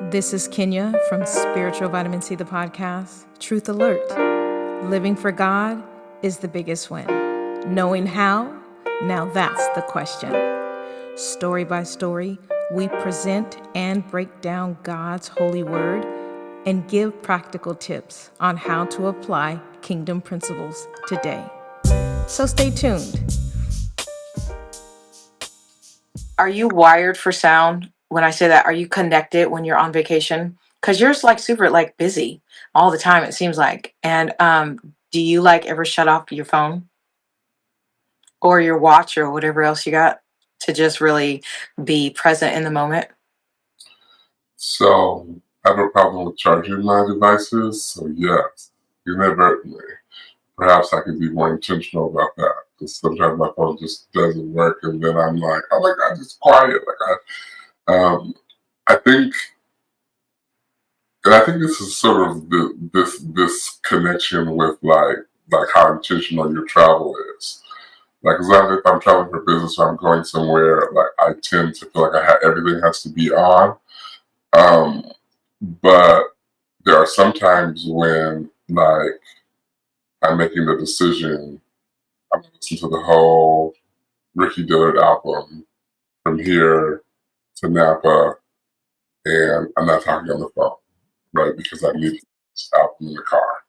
This is Kenya from Spiritual Vitamin C, the podcast. Truth alert. Living for God is the biggest win. Knowing how? Now that's the question. Story by story, we present and break down God's holy word and give practical tips on how to apply kingdom principles today. So stay tuned. Are you wired for sound? When I say that, are you connected when you're on vacation? Because you're like super like busy all the time, it seems like. And do you like ever shut off your phone or your watch or whatever else you got to just really be present in the moment? So I have a problem with charging my devices. So yes, inadvertently, perhaps I could be more intentional about that. Because sometimes my phone just doesn't work, and then I'm like, oh my god, just quiet. I think, and I think this is sort of this connection with like how intentional your travel is. Like, if I'm traveling for business or I'm going somewhere, like I tend to feel like everything has to be on. Um, but there are some times when, like, I'm making the decision, I'm going to listen to the whole Ricky Dillard album from here to Napa, and I'm not talking on the phone, right? Because I need this album in the car.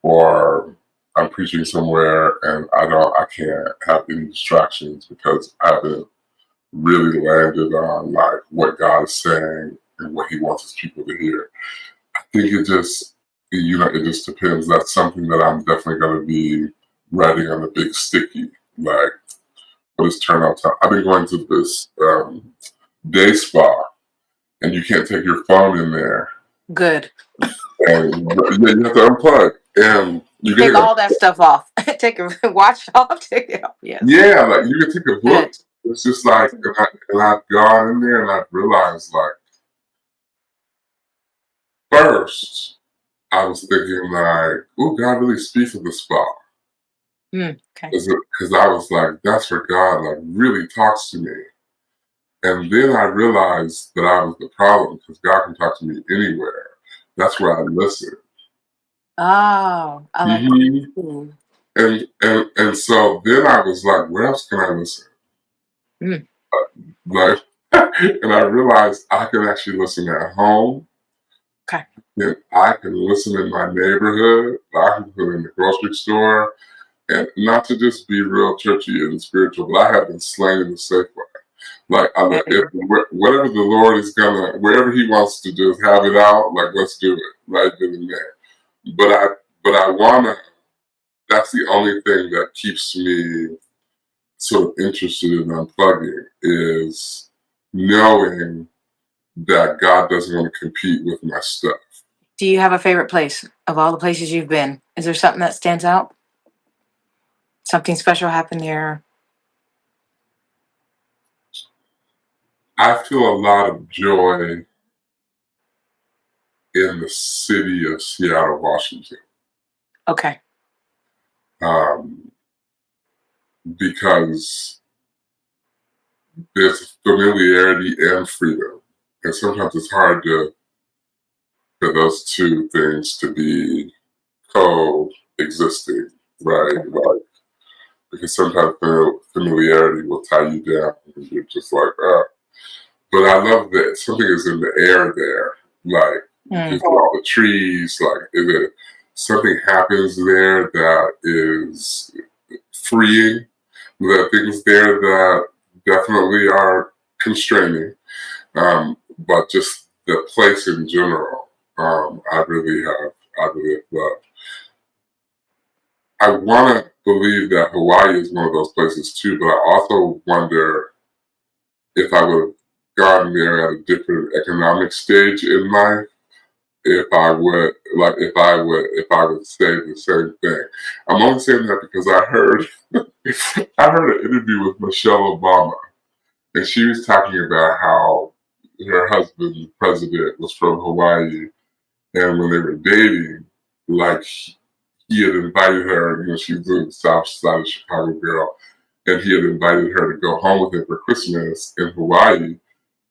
Or I'm preaching somewhere and I can't have any distractions because I haven't really landed on like what God is saying and what He wants His people to hear. I think it just depends. That's something that I'm definitely going to be writing on a big sticky. Like, what is turnout time? I've been going to this day spa, and you can't take your phone in there. Good. And you have to unplug, and you Take get all that stuff off. Take your watch off. Take it off. Yes. yeah, like you can take a book. Good. It's just like, and I've gone in there and I've realized, like, first I was thinking like, oh, God really speaks at the spa. Okay. Because I was like, that's where God like really talks to me. And then I realized that I was the problem because God can talk to me anywhere. That's where I listen. Oh, I like Mhm. And so then I was like, where else can I listen? Like, and I realized I can actually listen at home. Okay. And I can listen in my neighborhood. I can listen in the grocery store. And not to just be real churchy and spiritual, but I have been slain in the safe way. Like, whatever the Lord is wherever He wants to just have it out, like, let's do it right then and there. But I wanna. That's the only thing that keeps me sort of interested in unplugging is knowing that God doesn't want to compete with my stuff. Do you have a favorite place of all the places you've been? Is there something that stands out? Something special happened there? I feel a lot of joy in the city of Seattle, Washington. Okay. Because there's familiarity and freedom. And sometimes it's hard for those two things to be coexisting, right? Like, because sometimes familiarity will tie you down and you're just like, But I love that something is in the air there. Like, just all the trees, like, if something happens there that is freeing, there are things there that definitely are constraining, but just the place in general, I really have loved. I want to believe that Hawaii is one of those places too, but I also wonder if I would have gone there at a different economic stage in life, if I would say the same thing. I'm only saying that because I heard an interview with Michelle Obama, and she was talking about how her husband, the president, was from Hawaii, and when they were dating, like he had invited her. She was a South Side of Chicago girl, and he had invited her to go home with him for Christmas in Hawaii.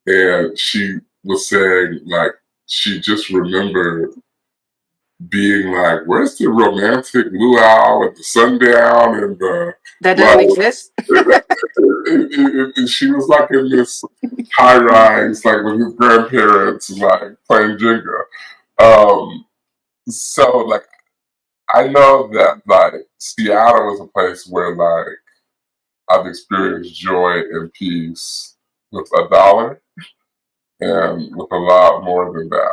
And she was saying like she just remembered being like, "Where's the romantic luau and the sundown and the That doesn't like?" exist. And she was like in this high rise, like with his grandparents, like playing Jenga. So like I know that like Seattle is a place where like I've experienced joy and peace with $1 and with a lot more than that.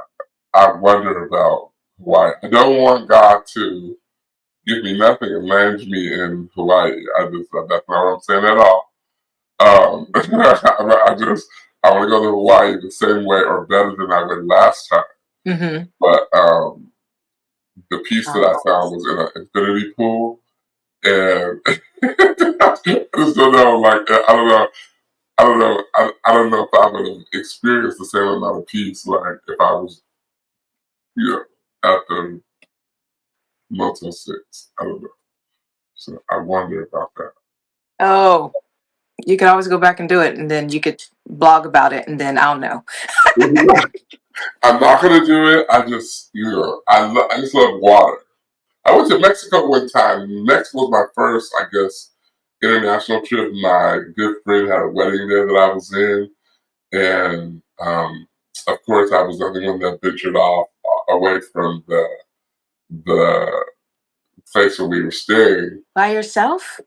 I wonder about Hawaii. I don't want God to give me nothing and land me in Hawaii. That's not what I'm saying at all. I want to go to Hawaii the same way or better than I went last time. Mm-hmm. But the piece that I found was in an infinity pool, and I just don't know. Like I don't know. I don't know if I would have experienced the same amount of peace like if I was, at the Motel 6. I don't know. So I wonder about that. Oh, you could always go back and do it, and then you could blog about it, and then I'll know. I'm not gonna do it. I just, I just love water. I went to Mexico one time. Mexico was my first, I guess, international trip. My good friend had a wedding there that I was in, and of course, I was the only one that ventured off away from the place where we were staying By yourself?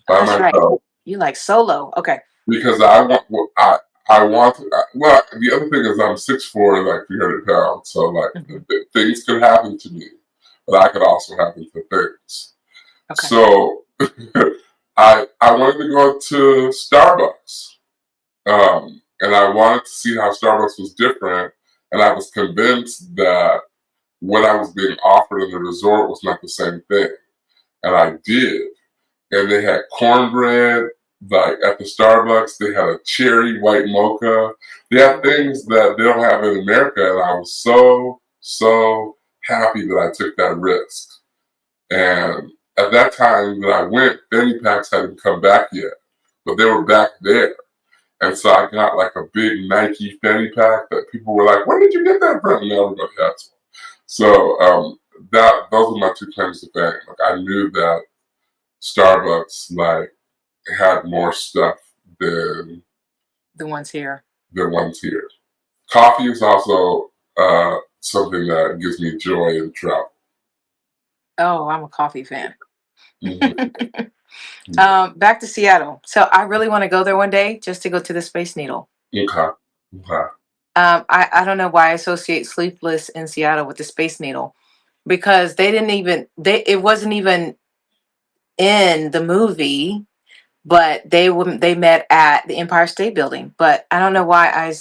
Oh, by that's right. myself You like solo. Okay. because I want to. Well, the other thing is I'm 6'4", like 300 pounds, so like Mhm. things could happen to me, but I could also happen to things. Okay. So I wanted to go to Starbucks, and I wanted to see how Starbucks was different, and I was convinced that what I was being offered in the resort was not the same thing, and I did. And they had cornbread, like at the Starbucks, they had a cherry white mocha. They had things that they don't have in America, and I was so happy that I took that risk. And at that time that I went, fanny packs hadn't come back yet, but they were back there. And so I got like a big Nike fanny pack that people were like, "Where did you get that from?" And everybody had one. So those were my two claims to fame. Like I knew that Starbucks like had more stuff than The ones here. the ones here. Coffee is also something that gives me joy in travel. Oh, I'm a coffee fan. Mm-hmm. Back to Seattle. So I really want to go there one day just to go to the Space Needle. Okay. Okay. I don't know why I associate Sleepless in Seattle with the Space Needle, because it wasn't even in the movie, but they met at the Empire State Building. But I don't know why I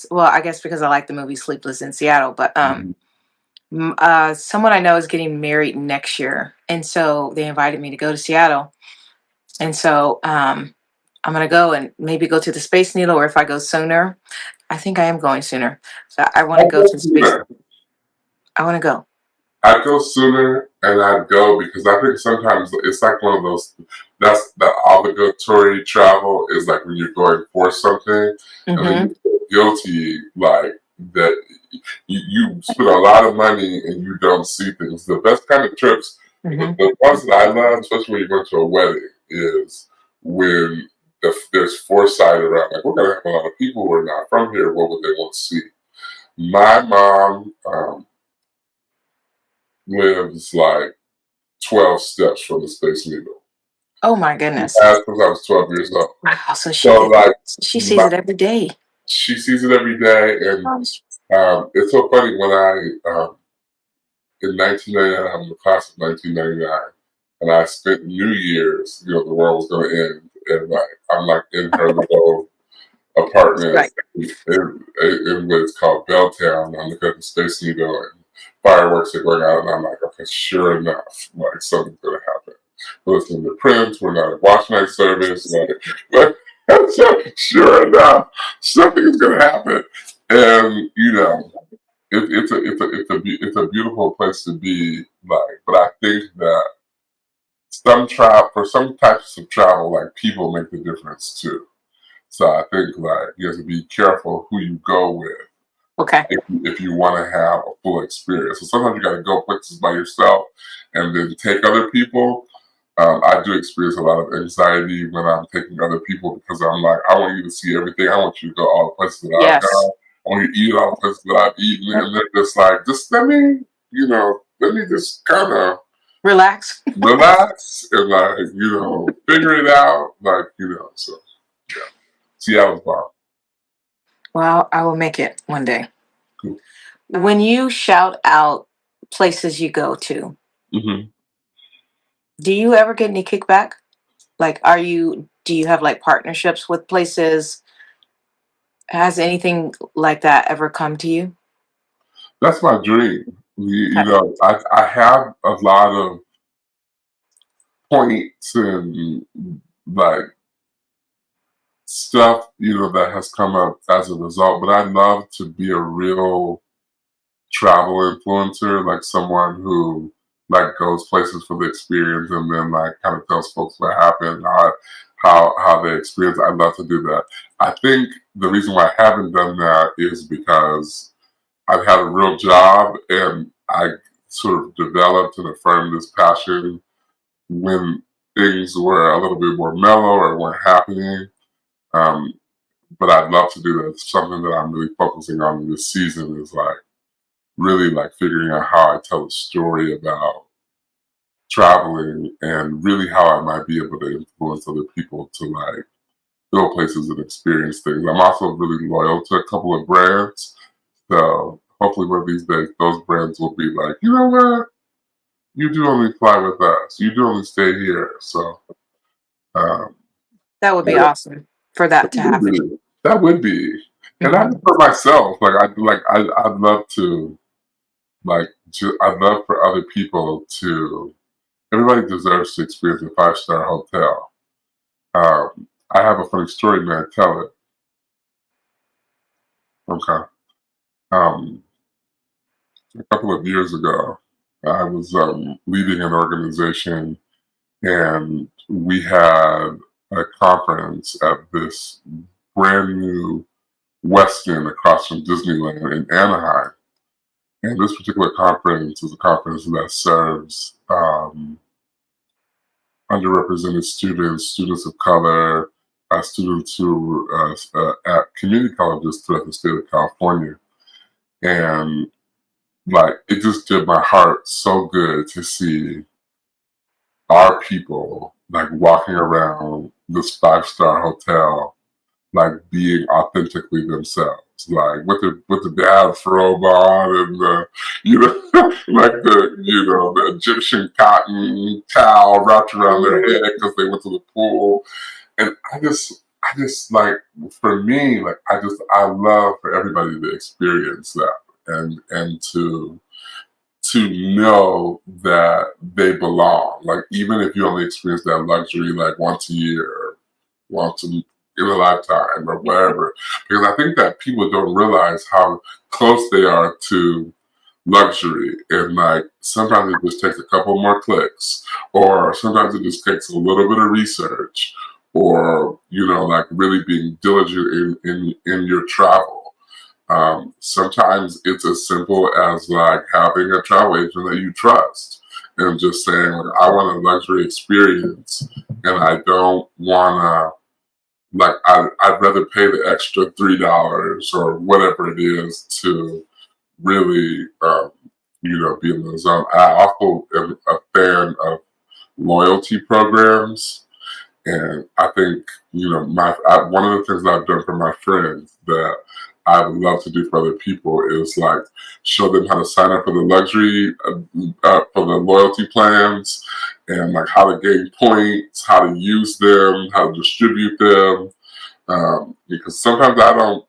guess because I like the movie Sleepless in Seattle. But Mhm. someone I know is getting married next year, and so they invited me to go to Seattle, and so I'm gonna go and maybe go to the Space Needle, or if I go sooner, I think I am going sooner. So I want to I'd go go to the space. sooner. I want to go. I'd go sooner, and I'd go because I think sometimes it's like one of those. That's the obligatory travel is like when you're going for something, and then Mm-hmm. you feel guilty like that. You spend a lot of money and you don't see things. The best kind of trips, Mm-hmm. the ones that I love, especially when you go to a wedding, is when there's foresight around. Like we're gonna have a lot of people who are not from here. What would they want to see? My mom lives like 12 steps from the Space Needle. Oh my She goodness! has since I was 12 years old. Wow. So So like she sees my, it every day. she sees it every day, and it's so funny when in 1999, I'm in the class of 1999, and I spent New Year's, the world was going to end, and like I'm like in her little apartment Right. in what is called Belltown. I'm looking at the Space Needle and fireworks are going out, and I'm like, okay, sure enough, like something's gonna happen. We're listening to Prince. We're not at watch night service. So, sure enough, something's gonna happen, and it's a beautiful place to be. Like, but I think that for some types of travel, like people make the difference too. So I think like you have to be careful who you go with Okay. if you want to have a full experience. So sometimes you got to go places by yourself and then take other people. I do experience a lot of anxiety when I'm taking other people because I'm like, I want you to see everything. I want you to go all the places that I've Yes. gone. I want you to eat all the places that I've eaten. And they're just like, just let me just kind of Relax. relax and figure it out. So yeah. Seattle's bomb. Well, I will make it one day. Cool. When you shout out places you go to, Mm-hmm. do you ever get any kickback? Like, do you have like partnerships with places? Has anything like that ever come to you? That's my dream. Okay. I have a lot of points and like stuff, that has come up as a result, but I'd love to be a real travel influencer, like someone who like goes places for the experience and then like kind of tells folks what happened, how they experience. I'd love to do that. I think the reason why I haven't done that is because I've had a real job and I sort of developed and affirmed this passion when things were a little bit more mellow or weren't happening. Um, but I'd love to do that. It's something that I'm really focusing on this season is like really like figuring out how I tell a story about traveling and really how I might be able to influence other people to like go places and experience things. I'm also really loyal to a couple of brands. So hopefully one of these days those brands will be like, you know what? You do only fly with us. You do only stay here. So um, That would be yeah, awesome for that to happen. that would be. And I Mhm. for myself, I'd love to I'd love for other people to. Everybody deserves to experience a 5-star hotel. I have a funny story, man. Tell it. Okay. Um, a couple of years ago, I was leading an organization, and we had a conference at this brand new Westin across from Disneyland in Anaheim. And this particular conference is a conference that serves underrepresented students, students of color, students who at community colleges throughout the state of California. And like, it just did my heart so good to see our people like walking around this 5-star hotel like being authentically themselves, like with the dad robe on and the like the Egyptian cotton towel wrapped around their head because they went to the pool, and I just like for me like I love for everybody to experience that and to know that they belong. Like even if you only experience that luxury like once a year, once in a lifetime or whatever. Because I think that people don't realize how close they are to luxury. And like sometimes it just takes a couple more clicks. Or sometimes it just takes a little bit of research. Or, like really being diligent in your travel. Sometimes it's as simple as like having a travel agent that you trust and just saying, like, I want a luxury experience and I don't want to, like, I'd rather pay the extra $3 or whatever it is to really, be in the zone. I also am a fan of loyalty programs. And I think, one of the things I've done for my friends that I would love to do for other people is like show them how to sign up for the luxury, for the loyalty plans, and like how to gain points, how to use them, how to distribute them. Because sometimes I don't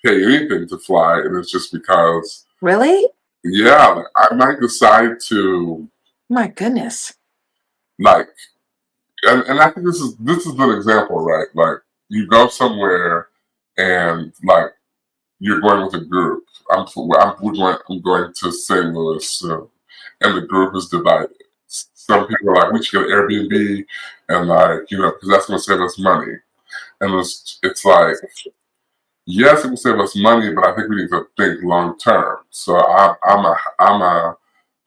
pay anything to fly, and it's just because, Really? yeah, like, I might decide to My goodness. like and I think this is an example, right? Like you go somewhere and like you're going with a group. I'm going to St. Louis soon, and the group is divided. Some people are like, we should get an Airbnb, and like because that's going to save us money. And it's like yes, it will save us money, but I think we need to think long term. So I'm a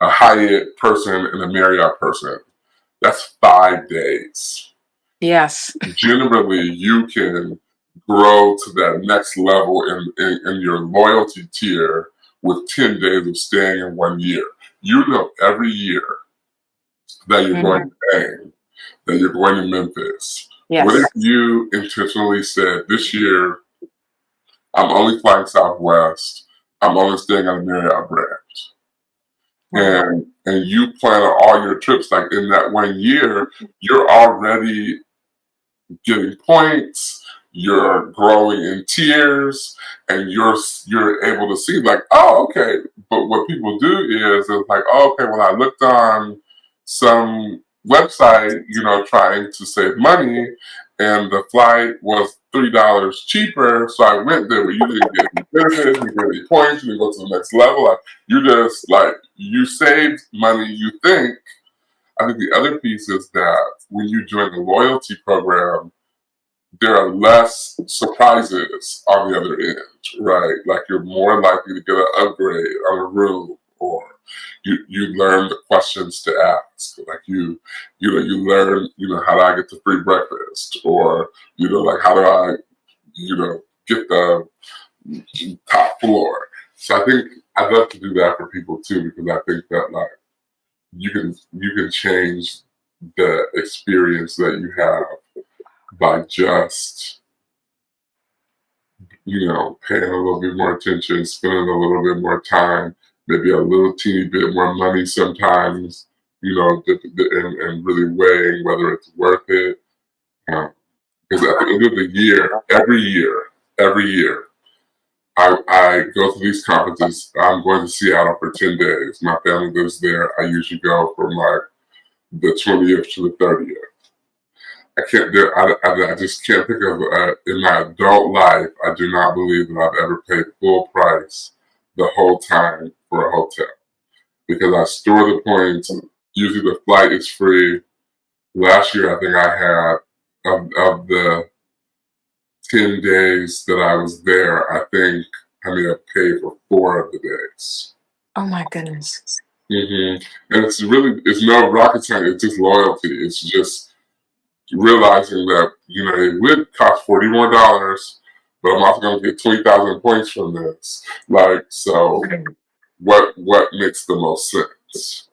Hyatt person and a Marriott person. That's 5 days. Yes. Generally, you can grow to that next level in your loyalty tier with 10 days of staying in 1 year. You know, every year that you're going Hmm. to Spain, that you're going to Memphis. What if Yes. you intentionally said, this year, I'm only flying Southwest, I'm only staying on a Marriott brand? Wow. And you plan on all your trips, like in that 1 year, you're already getting points, you're growing in tiers, and you're able to see like, oh, okay. But what people do is it's like, oh, okay, well, I looked on some website, trying to save money, and the flight was $3 cheaper, so I went there. But you didn't get any benefits, you didn't get any points, you didn't go to the next level. Like, you just like you saved money. You think. I think the other piece is that when you join the loyalty program, there are less surprises on the other end, right? Like you're more likely to get an upgrade on a room, or you learn the questions to ask. Like you learn, how do I get the free breakfast, or like how do I, get the top floor. So I think I'd love to do that for people too, because I think that like you can change the experience that you have by just paying a little bit more attention, spending a little bit more time, maybe a little teeny bit more money sometimes, and really weighing whether it's worth it. Because at the end of the year, every year, I go to these conferences. I'm going to Seattle for 10 days. My family lives there. I usually go from like the 20th to the 30th. I can't do. I just can't think of in my adult life. I do not believe that I've ever paid full price the whole time for a hotel, because I store the points. Usually the flight is free. Last year I think I had of the 10 days that I was there. I think I may have paid for 4 of the days. Oh my goodness. And it's no rocket science. It's just loyalty. It's just realizing that it would cost $40 more, but I'm also going to get 20,000 points from this. Like, so what makes the most sense?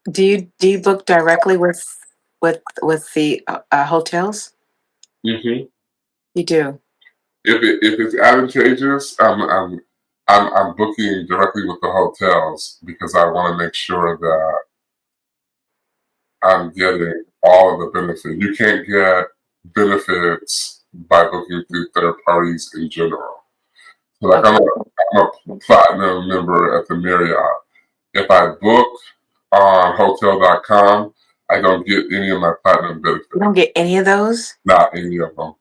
Do you book directly with the hotels? hmm You do. If it's advantageous, I'm booking directly with the hotels, because I want to make sure that I'm getting all of the benefits. You can't get benefits by booking through third parties in general. So like Okay. I'm a platinum member at the Marriott. If I book on hotel.com, I don't get any of my platinum benefits. You don't get any of those? Not any of them.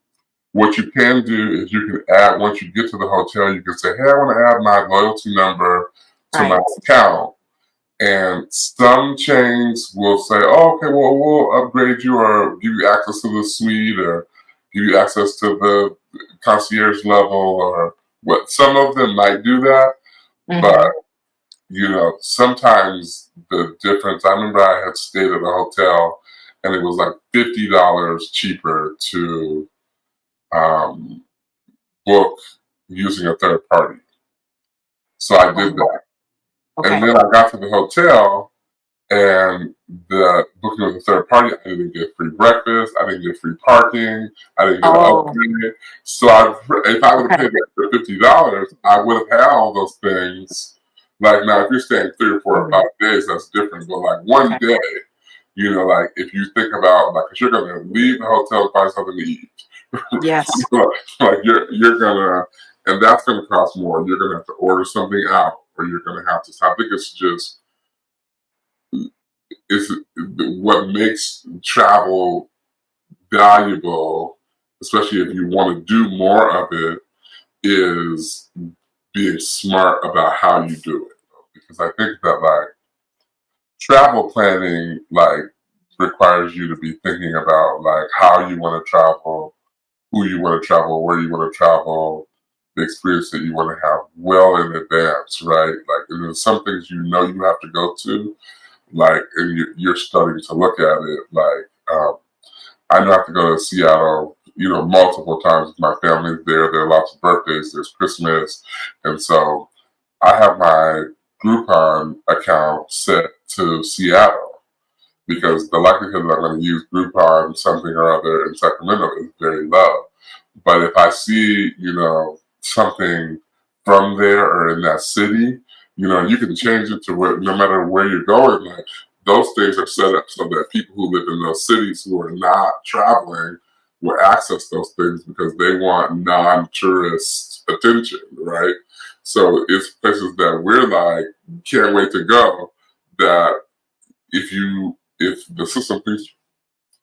What you can do is you can add, once you get to the hotel, you can say, hey, I want to add my loyalty number to my Right. account. And some chains will say, oh, okay, well, we'll upgrade you or give you access to the suite or give you access to the concierge level or what. Some of them might do that, but Mm-hmm. sometimes the difference. I remember I had stayed at a hotel and it was like $50 cheaper to um, book using a third party. So I did that. And Okay. then I got to the hotel, and the booking with a third party, I didn't get free breakfast, I didn't get free parking, I didn't get an Oh, upgrade. So if I would have okay. paid that for $50, I would have had all those things. Like now, if you're staying 3 or 4 or 5 days, that's different. But like one Okay. day, like if you think about like, 'cause you're gonna leave the hotel and find something to eat, Yes. like you're gonna, and that's gonna cost more. You're gonna have to order something out, or you're gonna have to. So I think it's just is what makes travel valuable, especially if you want to do more of it, is being smart about how you do it. Because I think that like travel planning like requires you to be thinking about like how you want to travel, who you want to travel, where you want to travel. the experience that you want to have well in advance, right? Like, and there's some things you have to go to, like, and you're starting to look at it. Like, I know I have to go to Seattle, multiple times. My family's there. There are lots of birthdays. There's Christmas, and so I have my Groupon account set to Seattle because the likelihood that I'm going to use Groupon something or other in Sacramento is very low. But if I see, something from there or in that city, you can change it to where, no matter where you're going, like those things are set up so that people who live in those cities who are not traveling will access those things because they want non-tourist attention, right? So it's places that we're like, can't wait to go, that if the system thinks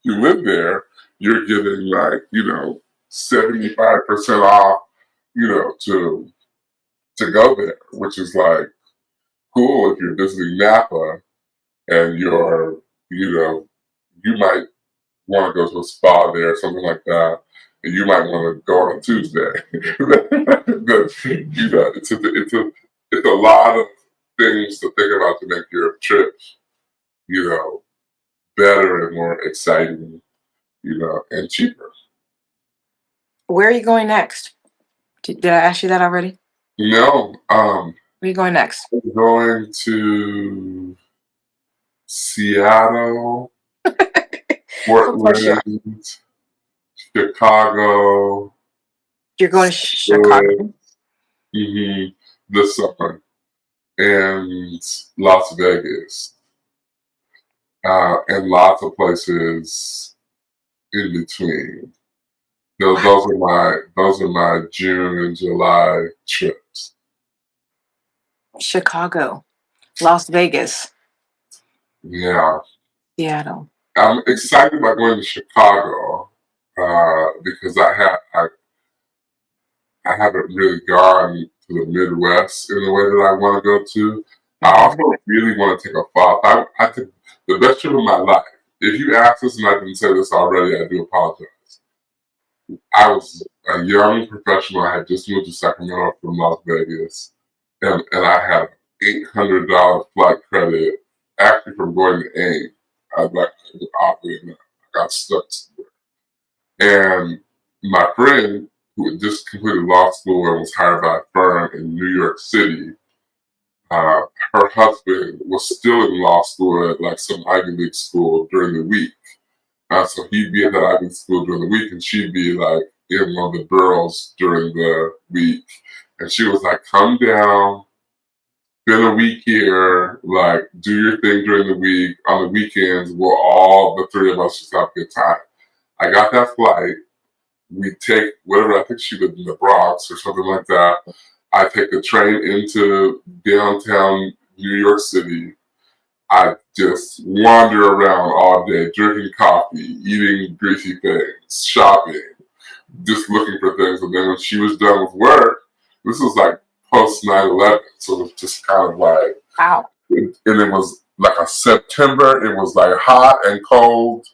you live there, you're getting like, 75% off, to go there, which is like cool if you're visiting Napa and you might want to go to a spa there or something like that, and you might want to go on a Tuesday. It's a lot of things to think about to make your trip, better and more exciting, and cheaper. Where are you going next? Did I ask you that already? No, Where are you going next? I'm going to Seattle, Fort What place you? Worth, Chicago, You're going to Chicago. hmm this summer, and Las Vegas, and lots of places in between. Those are my June and July trips. Chicago, Las Vegas, Yeah, Seattle. I'm excited about going to Chicago because I haven't really gone to the Midwest in the way that I want to go to. I also really want to take a fall. I took the best trip of my life. If you ask this and I didn't say this already, I do apologize. I was a young professional. I had just moved to Sacramento from Las Vegas, and I had $800 flight credit actually from going to AIM. I was oddly enough, I got stuck somewhere. And my friend, who had just completed law school and was hired by a firm in New York City, her husband was still in law school at like some Ivy League school during the week. So he'd be at that Ivy League school during the week, and she'd be like in one of the boroughs during the week. And she was like, "Come down, spend a week here, like do your thing during the week. On the weekends, we'll all the three of us just have a good time." I got that flight. We take whatever, I think she lived in the Bronx or something like that. I take the train into downtown New York City. I just wander around all day, drinking coffee, eating greasy things, shopping, just looking for things. And then when she was done with work, this was like post 9/11, so it was just kind of like, Wow. and it was like a September. It was like hot and cold.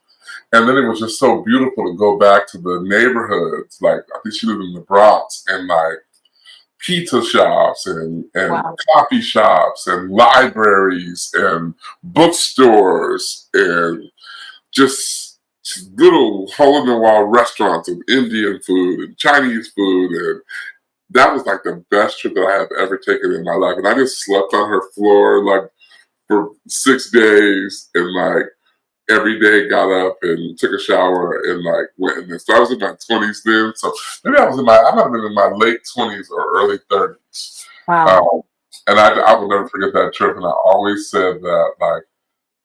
And then it was just so beautiful to go back to the neighborhoods. Like, I think she lived in the Bronx, and like pizza shops and Wow. coffee shops and libraries and bookstores and just little hole in the wall restaurants of Indian food and Chinese food. And that was like the best trip that I have ever taken in my life. And I just slept on her floor like for 6 days, and like every day got up and took a shower and like went in there. So I was in my 20s then. So maybe I might have been in my late 20s or early 30s. Wow. And I will never forget that trip. And I always said that like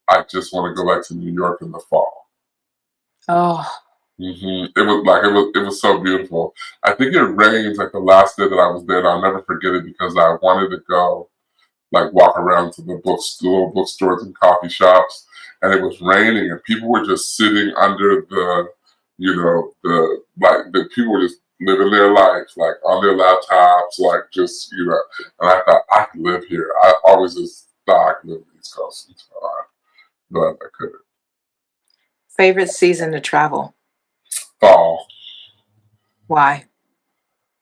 I just want to go back to New York in the fall. Oh. It was so beautiful. I think it rained like the last day that I was there. And I'll never forget it because I wanted to go like walk around to the little bookstores and coffee shops, and it was raining, and people were just sitting under the people were just living their life, like on their laptops, like just And I thought I could live here. I always just thought I could live on the East Coast, and so but I couldn't. Favorite season to travel? Fall. Why?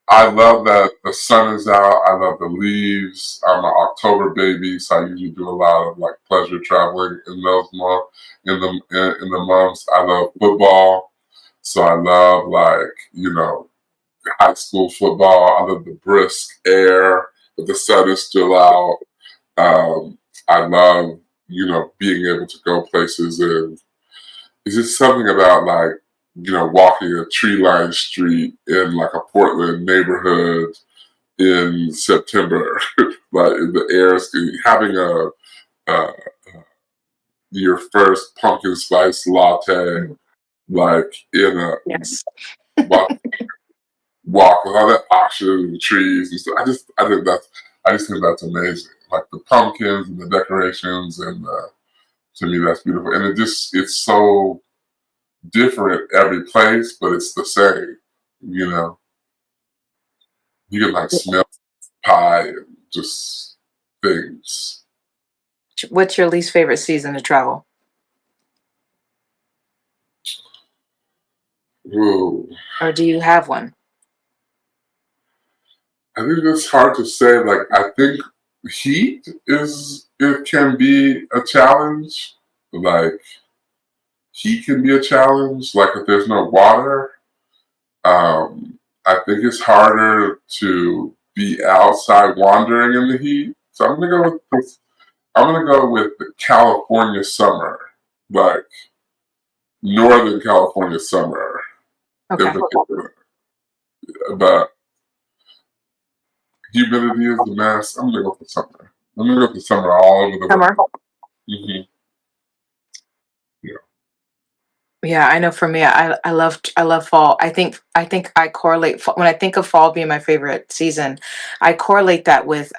I love that the sun is out. I love the leaves. I'm an October baby, so I usually do a lot of like pleasure traveling in those months. In the months, I love football, so I love like high school football. I love the brisk air, but the sun is still out. I love being able to go places, and it's just something about like walking a tree-lined street in like a Portland neighborhood in September, like in the air, having uh, your first pumpkin spice latte, like in a Yes. walk, walk with all that oxygen and the trees and stuff. I just think that's amazing. Like the pumpkins and the decorations, and to me that's beautiful. And it's so different every place, but it's the same. You know, you can like smell pie and just things. What's your least favorite season to travel? Ooh. Or do you have one? I think it's hard to say. Like, I think heat it can be a challenge. Like, heat can be a challenge. Like, if there's no water, I think it's harder to be outside wandering in the heat. So I'm gonna go with this. I'm gonna go with the California summer, like Northern California summer in Okay. particular. But humidity is the mess. I'm gonna go for summer. I'm gonna go for summer all over the world. Summer. Hmm. Yeah. Yeah, I know for me, I love fall. I think I correlate when I think of fall being my favorite season, I correlate that with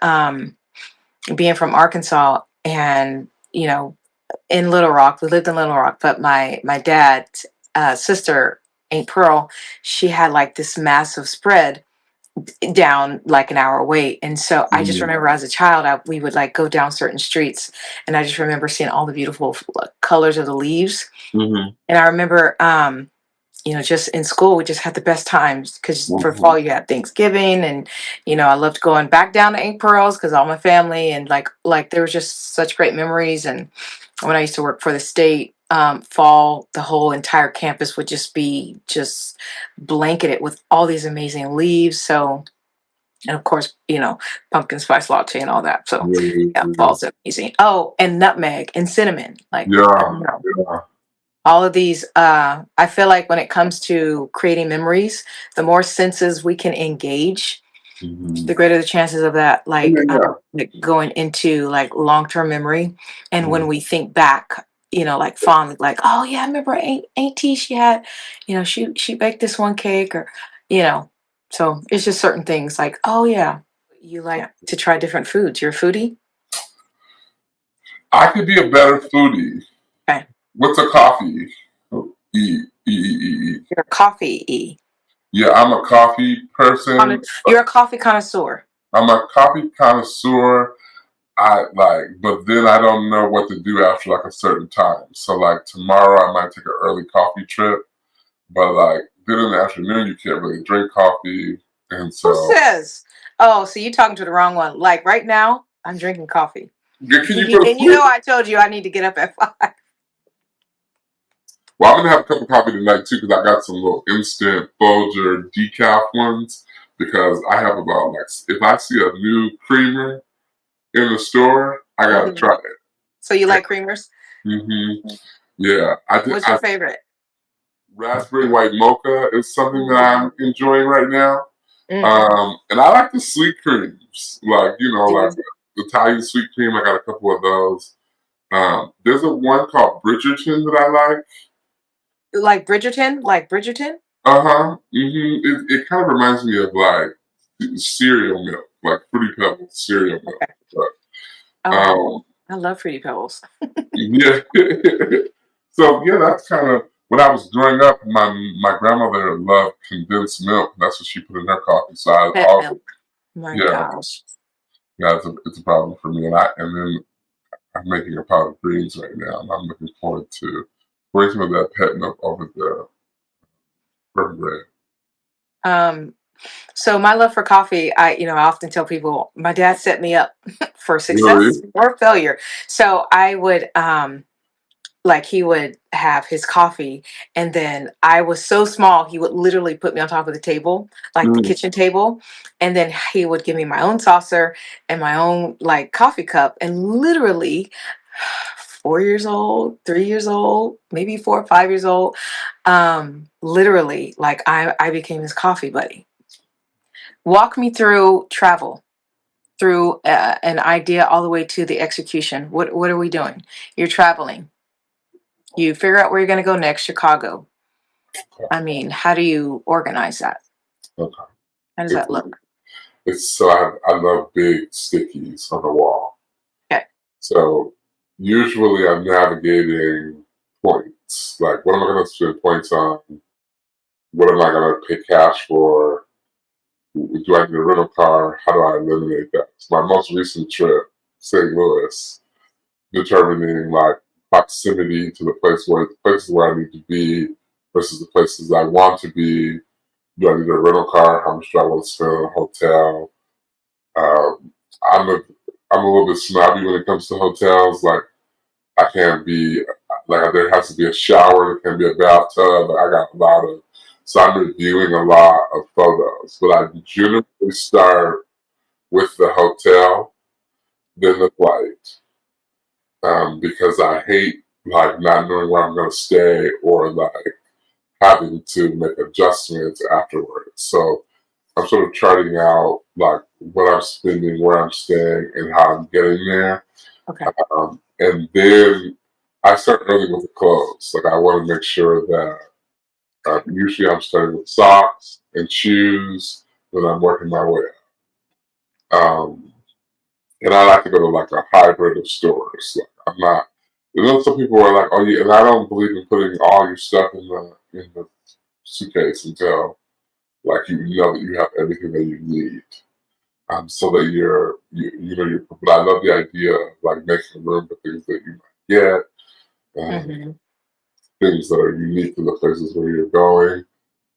being from Arkansas and in Little Rock. We lived in Little Rock, but my dad's sister, Aunt Pearl, she had like this massive spread down like an hour away. And so I just Mhm. remember as a child, we would like go down certain streets, and I just remember seeing all the beautiful colors of the leaves. Mhm. And I remember, just in school, we just had the best times because for Mhm. fall you had Thanksgiving, and I loved going back down to Ink Pearls because all my family and like there was just such great memories. And when I used to work for the state, fall, the whole entire campus would just be just blanketed with all these amazing leaves. So, and of course, pumpkin spice latte and all that. So, yeah, Yeah. fall's amazing. Oh, and nutmeg and cinnamon, like Yeah. Yeah. all of these. I feel like when it comes to creating memories, the more senses we can engage, the Mhm. greater the chances of that, Yeah. Yeah. like going into like long-term memory. And Mhm. when we think back, like fondly, like, oh yeah, I remember Aunt T, she had, she baked this one cake, or you know so it's just certain things like, oh yeah, you like to try different foods. You're a foodie. I could be a better foodie. Okay. What's a coffee? Oh, E. You're a coffee. Yeah, I'm a coffee person. You're a coffee connoisseur. I'm a coffee connoisseur. I like, but then I don't know what to do after like a certain time. So like tomorrow, I might take an early coffee trip, but like then in the afternoon, you can't really drink coffee, and Who so says? Oh, so you talking to the wrong one. Like right now, I'm drinking coffee. yeah, can you And put a food? I told you I need to get up at 5. Well, I'm gonna have a cup of coffee tonight too because I got some little instant Folger decaf ones because I have about like if I see a new creamer in the store, I gotta Mhm. try it. So you like creamers? Yeah, What's your favorite? raspberry white mocha is something that I'm enjoying right now. Mm. And I like the sweet creams, like Do like you the Italian sweet cream. I got a couple of those. There's a one called Bridgerton that I like. like Bridgerton? Like Bridgerton? Uh-huh. It kind of reminds me of like cereal milk, like Fruity Pebbles cereal milk. Okay. But Oh, I love Fruity Pebbles. yeah. So yeah, that's kind of when I was growing up, my grandmother loved condensed milk. That's what she put in her coffee. So I Pet also milk. My yeah, gosh. yeah, it's a problem for me. And then I'm making a pot of greens right now, and I'm looking forward to pouring some of that pet milk over the bread. Um, So my love for coffee, I often tell people my dad set me up for success Really? or failure. So I would like he would have his coffee, and then I was so small he would literally put me on top of the table, like the Mm. kitchen table, and then he would give me my own saucer and my own like coffee cup, and literally 4 years old, 3 years old, maybe 4 or 5 years old, literally like I became his coffee buddy. Walk me through travel, through an idea all the way to the execution. What are we doing? You're traveling. You figure out where you're going to go next. Chicago. I mean, how do you organize that? Okay. How does It's, that look? it's so I love big stickies on the wall. Okay. So usually I'm navigating points. Like, what am I going to spend points on? What am I going to pay cash for? Do I need a rental car? How do I eliminate that? So my most recent trip, St. Louis, determining like proximity to the places where I need to be versus the places I want to be. Do I need a rental car? How much do I want to spend on a hotel? Um, I'm a I'm a little bit snobby when it comes to hotels. Like, I can't be like, there has to be a shower, there can be a bathtub. I got a lot of, so I'm reviewing a lot of photos. But I generally start with the hotel, then the flight, because I hate like not knowing where I'm going to stay or like having to make adjustments afterwards. So I'm sort of charting out like what I'm spending, where I'm staying, and how I'm getting there. Okay. And then I start early with the clothes. Like, I want to make sure that usually I'm starting with socks and shoes, then I'm working my way up. And I like to go to like a hybrid of stores. Like, I'm not. Some people are like, oh yeah, and I don't believe in putting all your stuff in the suitcase until like you know that you have everything that you need. So that but I love the idea of like making room for things that you might get, Mm-hmm. things that are unique to the places where you're going.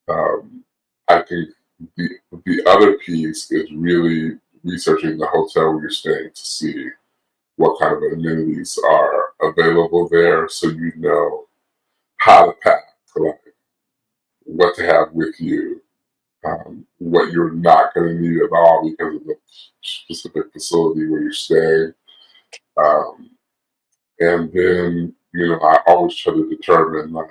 Um, I think the the other piece is really researching the hotel where you're staying to see what kind of amenities are available there, so you know how to pack, like what to have with you, what you're not going to need at all because of the specific facility where you're staying. Um, and then, I always try to determine, like,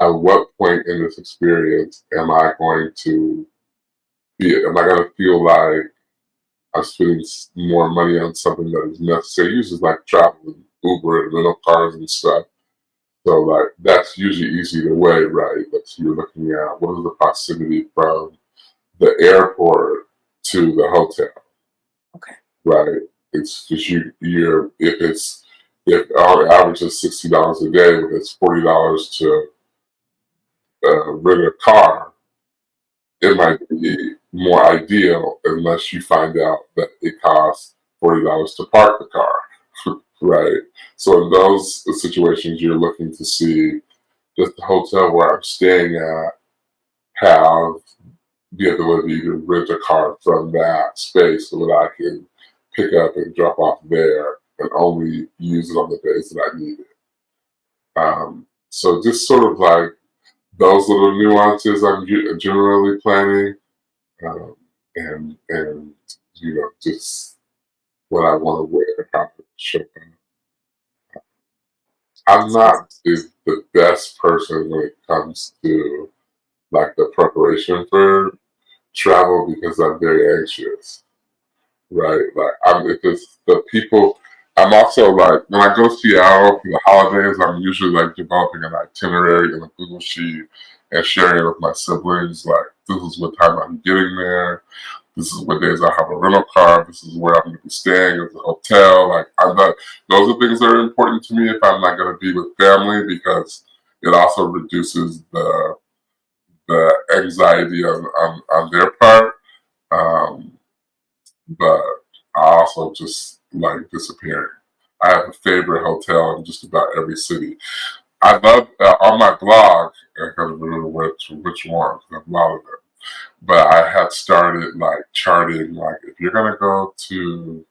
at what point in this experience am I going to feel like I'm spending more money on something that is necessary? Usually, like traveling, Uber, and rental cars and stuff. So, like, that's usually easy to weigh, right? But you're looking at what is the proximity from the airport to the hotel, Okay. right? It's just if our average is $60 a day, but it's $40 to rent a car, it might be more ideal unless you find out that it costs $40 to park the car, right? So in those situations, you're looking to see, does the hotel where I'm staying at have the ability to rent a car from that space so that I can pick up and drop off there and only use it on the days that I need it. So just sort of like those little nuances I'm generally planning, um, and just what I want to wear, how to show up. I'm not the best person when it comes to like the preparation for travel because I'm very anxious, right? Like, because the people. I'm also like, when I go to Seattle for the holidays, I'm usually like developing an itinerary in a Google sheet and sharing it with my siblings. Like, this is what time I'm getting there. This is what days I have a rental car. This is where I'm going to be staying at the hotel. Like, I'm not. Those are things that are important to me if I'm not going to be with family, because it also reduces the anxiety on their part. Um, but I also just like disappearing. I have a favorite hotel in just about every city. I love on my blog. I can't remember which one. I have a lot of them. but I had started like charting, like if you're gonna go to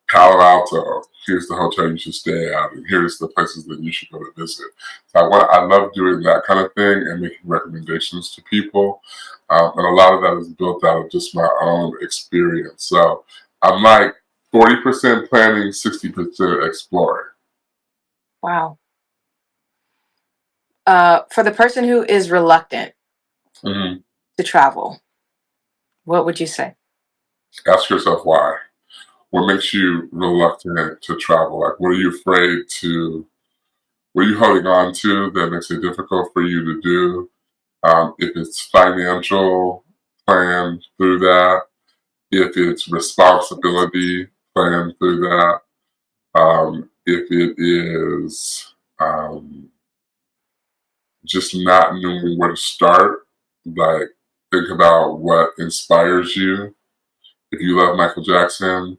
Palo Alto, here's the hotel you should stay at, and here's the places that you should go to visit. So I love doing that kind of thing and making recommendations to people. And a lot of that is built out of just my own experience. So I'm like 40% planning, 60% exploring. Wow. For the person who is reluctant Mm-hmm. to travel, what would you say? Ask yourself why. What makes you reluctant to travel? Like, what are you afraid to? What are you holding on to that makes it difficult for you to do? If it's financial, plan through that. If it's responsibility, plan through that. If it is just not knowing where to start, like think about what inspires you. If you love Michael Jackson,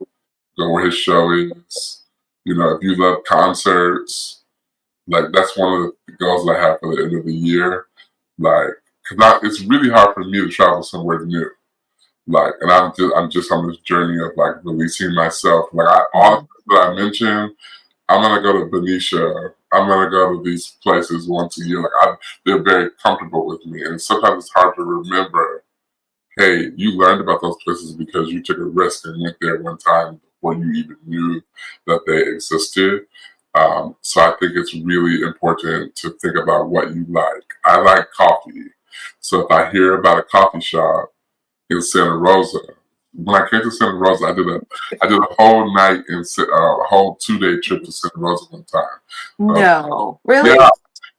go where his show is. You know, if you love concerts, like that's one of the goals that I have for the end of the year. Like, cause it's really hard for me to travel somewhere new. Like, and I'm just on this journey of like releasing myself. Like, all Mhm. the that I mentioned, I'm gonna go to Benicia. I'm gonna go to these places once a year. Like, they're very comfortable with me, and sometimes it's hard to remember. Hey, you learned about those places because you took a risk and went there one time before you even knew that they existed. So I think it's really important to think about what you like. I like coffee. So if I hear about a coffee shop in Santa Rosa, when I came to Santa Rosa, I did a whole night a whole 2-day trip to Santa Rosa one time. No, really? Yeah,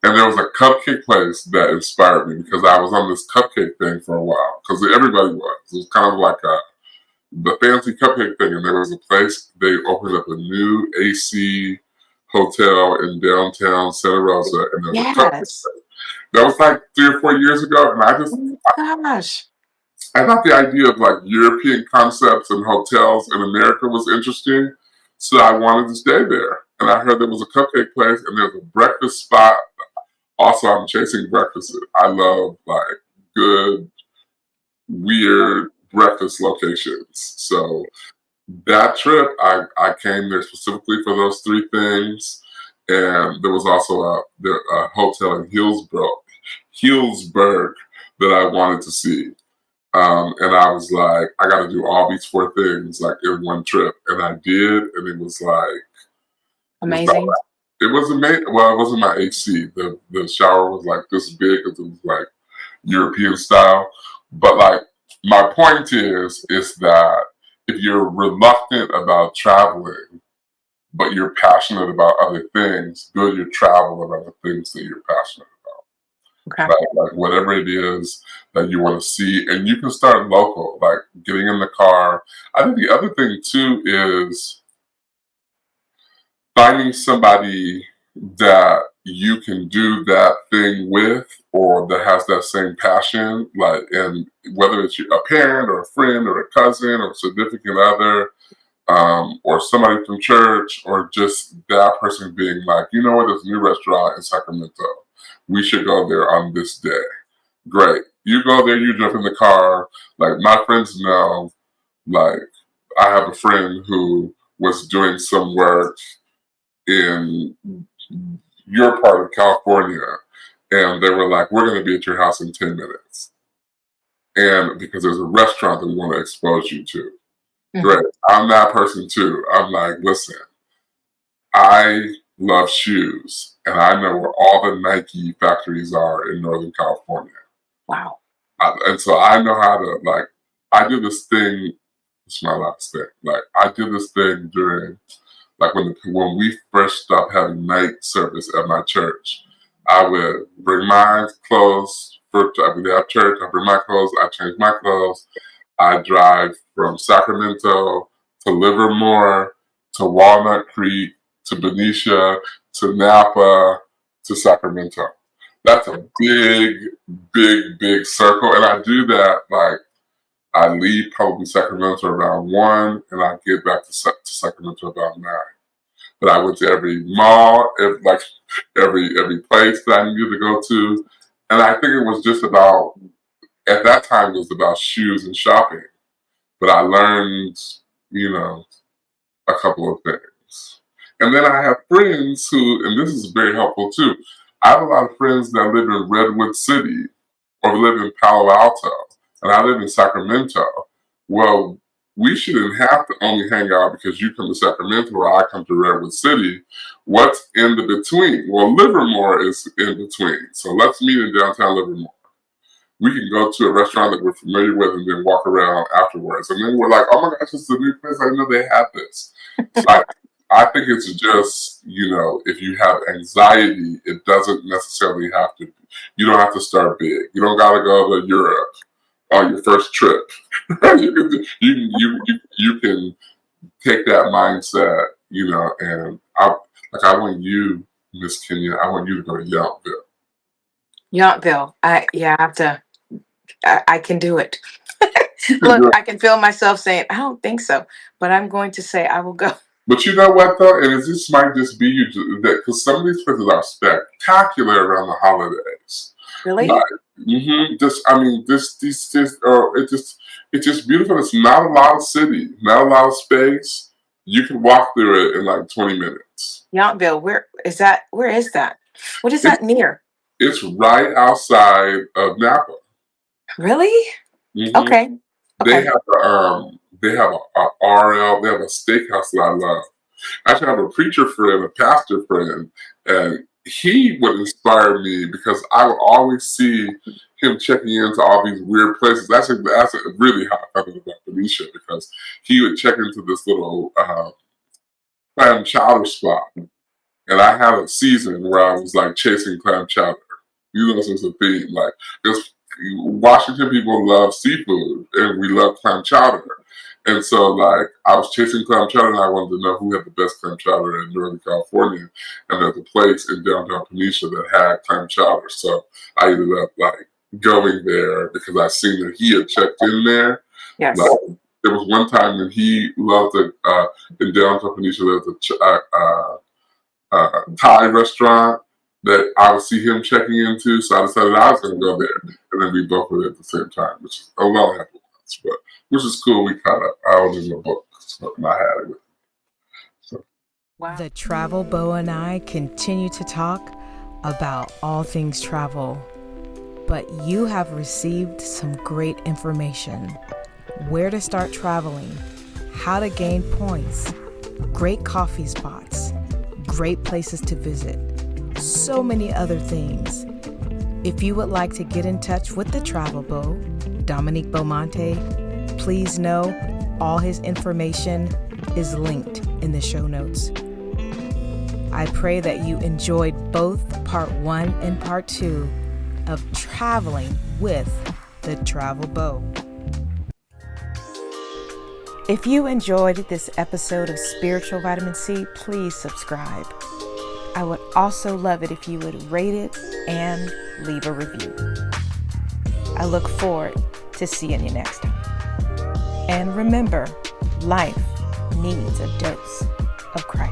and there was a cupcake place that inspired me because I was on this cupcake thing for a while because everybody was. It was kind of like the fancy cupcake thing, and there was a place they opened up a new AC hotel in downtown Santa Rosa, and there was a cupcake. Yes. That was like 3 or 4 years ago, and Oh my gosh. I thought the idea of like European concepts and hotels in America was interesting, so I wanted to stay there. And I heard there was a cupcake place and there's a breakfast spot. Also, I'm chasing breakfast. I love like good, weird breakfast locations. So that trip, I came there specifically for those three things. And there was also a hotel in Healdsburg that I wanted to see. And I was like, I got to do all these four things like in one trip, and I did, and it was like Amazing. it was amazing. Well, it wasn't my AC. The shower was like this big because it was like European style. But like my point is that if you're reluctant about traveling, but you're passionate about other things, build your travel around the things that you're passionate Okay. like whatever it is that you want to see, and you can start local, like getting in the car. I think the other thing too is finding somebody that you can do that thing with, or that has that same passion, like, and whether it's a parent or a friend or a cousin or a significant other, or somebody from church, or just that person being like, you know what, there's a new restaurant in Sacramento. We should go there on this day. Great. You go there, you jump in the car. Like my friends know, like I have a friend who was doing some work in your part of California, and they were like, we're going to be at your house in 10 minutes. And because there's a restaurant that we want to expose you to. Mhm. Great. I'm that person too. I'm like, listen, I love shoes, and I know where all the Nike factories are in Northern California. Wow. And so I know how to like. I did this thing. It's my last thing. Like I did this thing during like when we first stopped having night service at my church. I would bring my clothes for I would have church. I bring my clothes. I change my clothes. I drive from Sacramento to Livermore to Walnut Creek to Benicia to Napa to Sacramento. That's a big, big, big circle. And I do that like I leave probably Sacramento around 1 and I get back to Sacramento about 9. But I went to every mall, every place that I needed to go to. And I think it was just about at that time it was about shoes and shopping, but I learned, a couple of things. And then I have friends who, and this is very helpful too. I have a lot of friends that live in Redwood City or live in Palo Alto, and I live in Sacramento. Well, we shouldn't have to only hang out because you come to Sacramento or I come to Redwood City. What's in the between? Well, Livermore is in between. So let's meet in downtown Livermore. We can go to a restaurant that we're familiar with and then walk around afterwards. And then we're like, oh my gosh, it's a new place. I didn't know they had this. So I think it's just, if you have anxiety, it doesn't necessarily have to, you don't have to start big. You don't got to go to Europe on your first trip. you can take that mindset, and I want you, Miss Kenya, I want you to go to Yountville. Yountville. I can do it. Look, I can feel myself saying, I don't think so, but I'm going to say I will go. But you know what, though? And this might just be you, because some of these places are spectacular around the holidays. Really? Like, it's just beautiful. It's not a lot of city, not a lot of space. You can walk through it in like 20 minutes. Yountville, where is that? What is that near? It's right outside of Napa. Really? Mm-hmm. Okay. They have a RL. They have a steakhouse that I love. I actually have a preacher friend, a pastor friend, and he would inspire me because I would always see him checking into all these weird places. That's really how I found out about Benicia, because he would check into this little clam chowder spot, and I had a season where I was like chasing clam chowder. This is a theme. Like, because Washington people love seafood, and we love clam chowder. And so, like, I was chasing clam chowder, and I wanted to know who had the best clam chowder in Northern California. And there's a place in downtown Benicia that had clam chowder. So I ended up, like, going there because I seen that he had checked in there. Yes. Like, there was one time when he loved it in downtown Benicia. There's a Thai restaurant that I would see him checking into. So I decided I was going to go there. And then we both were there at the same time, which is a long happened once, but which is cool. We kind of, I was in the book, so I had it with me. So. Wow. The Travel Beau and I continue to talk about all things travel, but you have received some great information. Where to start traveling, how to gain points, great coffee spots, great places to visit, so many other things. If you would like to get in touch with the Travel Beau, Dominique Beaumonte, please know all his information is linked in the show notes. I pray that you enjoyed both part 1 and part 2 of traveling with the Travel Beau. If you enjoyed this episode of Spiritual Vitamin C, please subscribe. I would also love it if you would rate it and leave a review. I look forward to seeing you next time. And remember, life needs a dose of Christ.